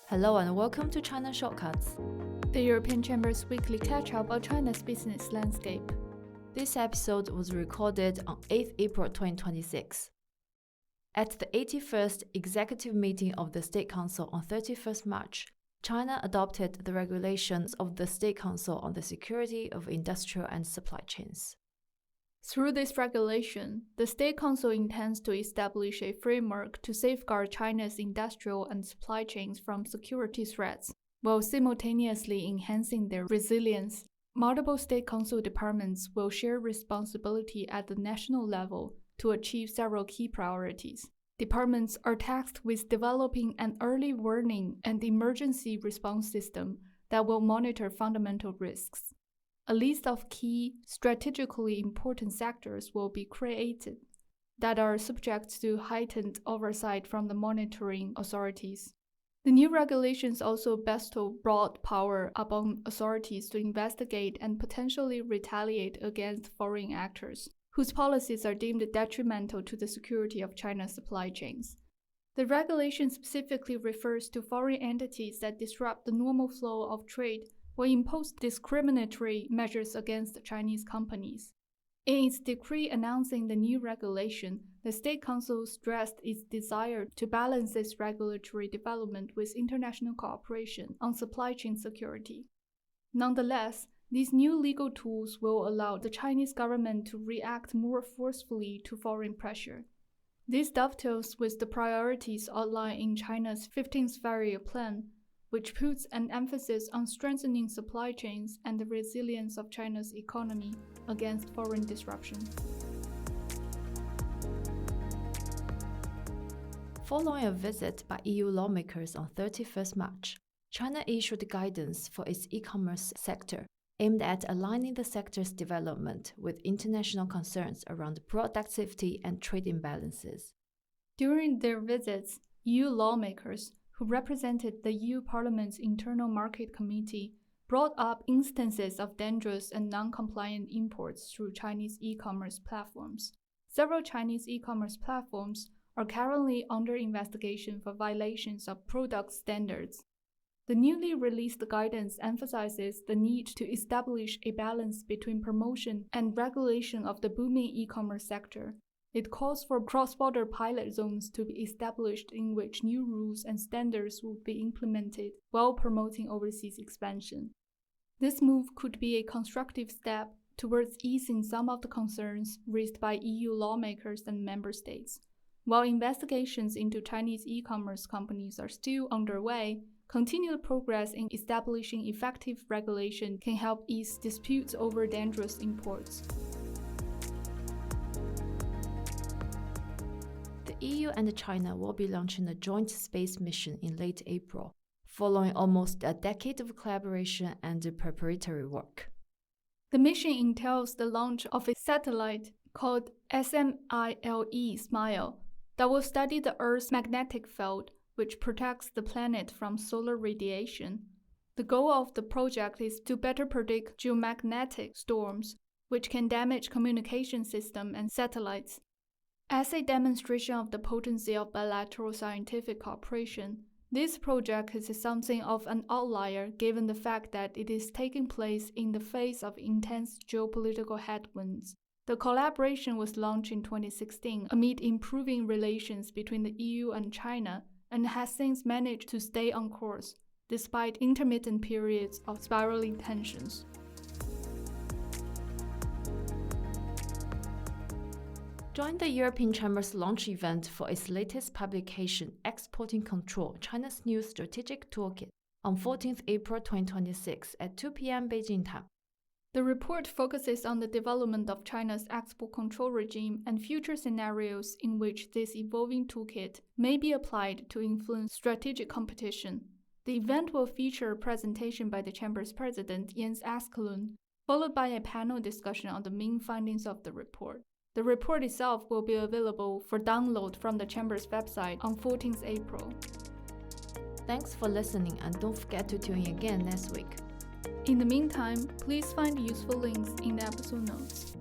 Hello and welcome to China Shortcuts, the European Chamber's weekly catch-up of China's business landscape. This episode was recorded on 8th April 2026. At the 81st Executive Meeting of the State Council on 31st March, China adopted the regulations of the State Council on the security of industrial and supply chains. Through this regulation, the State Council intends to establish a framework to safeguard China's industrial and supply chains from security threats, while simultaneously enhancing their resilience. Multiple State Council departments will share responsibility at the national level to achieve several key priorities. Departments are tasked with developing an early warning and emergency response system that will monitor fundamental risks. A list of key, strategically important sectors will be created that are subject to heightened oversight from the monitoring authorities. The new regulations also bestow broad power upon authorities to investigate and potentially retaliate against foreign actors whose policies are deemed detrimental to the security of China's supply chains. The regulation specifically refers to foreign entities that disrupt the normal flow of trade will impose discriminatory measures against Chinese companies. In its decree announcing the new regulation, the State Council stressed its desire to balance this regulatory development with international cooperation on supply chain security. Nonetheless, these new legal tools will allow the Chinese government to react more forcefully to foreign pressure. This dovetails with the priorities outlined in China's 15th Five-Year Plan, which puts an emphasis on strengthening supply chains and the resilience of China's economy against foreign disruption. Following a visit by EU lawmakers on 31st March, China issued guidance for its e-commerce sector, aimed at aligning the sector's development with international concerns around product safety and trade imbalances. During their visits, EU lawmakers, who represented the EU Parliament's Internal Market Committee, brought up instances of dangerous and non-compliant imports through Chinese e-commerce platforms. Several Chinese e-commerce platforms are currently under investigation for violations of product standards. The newly released guidance emphasizes the need to establish a balance between promotion and regulation of the booming e-commerce sector. It calls for cross-border pilot zones to be established in which new rules and standards would be implemented while promoting overseas expansion. This move could be a constructive step towards easing some of the concerns raised by EU lawmakers and member states. While investigations into Chinese e-commerce companies are still underway, continued progress in establishing effective regulation can help ease disputes over dangerous imports. The EU and China will be launching a joint space mission in late April, following almost a decade of collaboration and preparatory work. The mission entails the launch of a satellite called SMILE that will study the Earth's magnetic field, which protects the planet from solar radiation. The goal of the project is to better predict geomagnetic storms, which can damage communication systems and satellites. As a demonstration of the potency of bilateral scientific cooperation, this project is something of an outlier given the fact that it is taking place in the face of intense geopolitical headwinds. The collaboration was launched in 2016 amid improving relations between the EU and China, and has since managed to stay on course, despite intermittent periods of spiraling tensions. Join the European Chamber's launch event for its latest publication, Exporting Control, China's New Strategic Toolkit, on 14th April 2026 at 2 p.m. Beijing time. The report focuses on the development of China's export control regime and future scenarios in which this evolving toolkit may be applied to influence strategic competition. The event will feature a presentation by the Chamber's president, Jens Askelund, followed by a panel discussion on the main findings of the report. The report itself will be available for download from the Chamber's website on 14th April. Thanks for listening, and don't forget to tune in again next week. In the meantime, please find useful links in the episode notes.